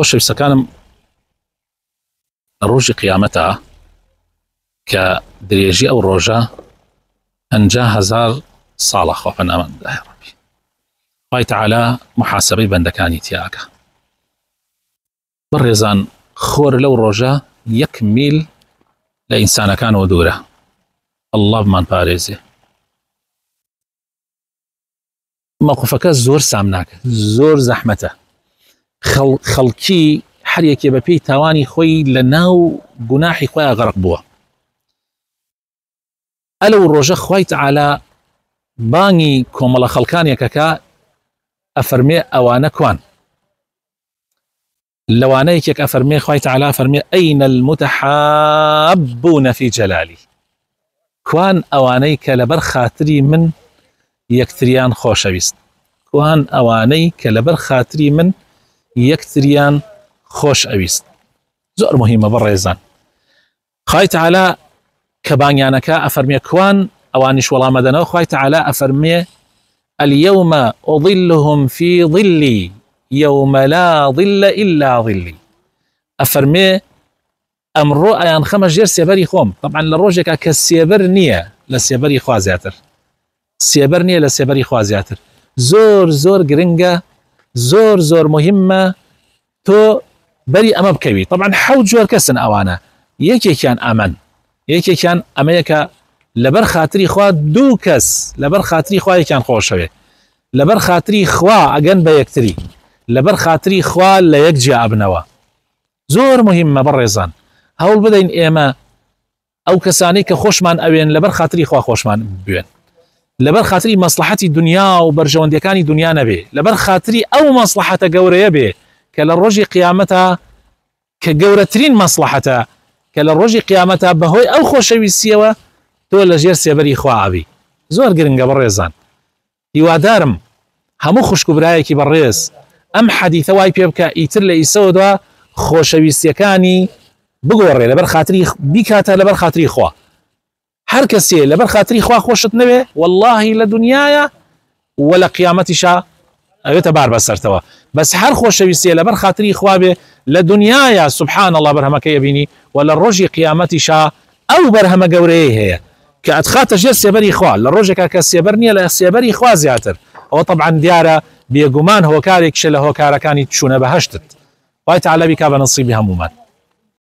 خۆشەویستەکانم ڕۆژی قیامەتە کە درێژی ئەو ڕۆژە 50,000 ساڵە خۆ پەنامەندای ڕەبی خوای تەعالا محاسبەی بەندەکانی تیاکە. بەڕێزان خۆر لەو ڕۆژە 1 میل لە ئینسانەکانەوە دوورە. ئەڵڵا بمان پارێزێ. مەوقفەکە زۆر سام ناکە، زۆر زەحمەتە. خەڵکی هەر یەکێ بە پێی تاوانی خۆی لە ناو گوناحی خۆیان غەرق بووە. ئەلەو ڕۆژە خوای تەعالا بانگی کۆمەڵە خەڵکانێکەکە ئەفەرمێ ئەوانە کوان. لەوانە یەکێک ئەفەرمێ خوای تەعالا فەرمێ ئەینە المتحابون فی جەلالی. کوان ئەوانەی کە لەبەر خاتری من یەکتریان خۆشەویست. کوان ئەوانەی کە لەبەر خاتری من یەکتریان خۆش ئەویست. زۆر مهمە بەڕێزان. خوای تەعالا کە بانگیانەکە ئەفەرمێ کوان ئەوانیش وەڵامەدەنەوە خوای تەعالا ئەفەرمێ اليوم أظلهم في ظلي يوم لا ظل إلا ظلي. ئەفەرمێ ئەمڕۆ ئەیان خەمە ژێر سێبەری خۆم. طبعا لە ڕۆژێکە کە سێبەر نییە لە سێبەری خوا زیاتر. سێبەر نییە لە سێبەری خوا زیاتر. زۆر زۆر گرنگە، زۆر زۆر مهمە تۆ بەری ئەمە بکەوی. طبعا 7 جۆر کەسن ئەوانە. یەکێکیان ئەمەن، یەکێکیان ئەمەیەکە لەبەر خاتری خوا 2 کەس لەبەر خاتری خوا یەکیان خۆشەوێ، لەبەر خاتری خوا ئەگەن بە یەکتری، لەبەر خاتری خوا لە یەک جیا ئەبنەوە. زۆر مهمە بەڕێزان هەوڵ بدەین ئێمە ئەو کەسانی کە خۆشمان ئەوێن لەبەر خاتری خوا خۆشمان بوێن، لەبەر خاتری مەسلحەتی دنیا و بەرژەوەندیەکانی دنیا نەبێ، لەبەر خاتری ئەو مەسلحەتە گەورەیە بێ کە لە ڕۆژی قیامەتە کە گەورەترین مەسلحەتە کە لە ڕۆژی قیامەتە بەهۆی ئەو خۆشەویستیەوە تۆ لە ژێر سێبەری خوا ئاوی. زۆر گرنگە بەڕێزان. هیوادارم هەموو خوشک و برایەکی بەڕێز ئەم حەدیثە وای پێ بکە ئیتر لە ئیسەوەدا خۆشەویستیەکانی بگۆڕێ لەبەر خاتری بیکاتە لەبەر خاتری خوا. هەر کەسێ لەبەر خاتری خوا خۆشت نەوێ واللهی لە دنیایە و لە قیامەتیشا ئەوێتە بار بەسەرتەوە. بەس هەر خۆشەویستیە لەبەر خاتری خوا بێ لە دنیایە سبحان الله بەرهەمەکە یەبینی و لە ڕۆژی قیامەتیشا ئەو بەرهەمە گەورەیە هەیە کە ئەتخاتە ژێر سێبەری خوا. لە ڕۆژێکە کە سێبەر نییە لە سێبەری خوا زیاتر. ئەوە طبعا دیارە بێگومان هۆکارێکشە لە هۆکارەکانی چوونە بەهەشتت. خوای تەعالا بیکا بە نەسیبی هەموومان.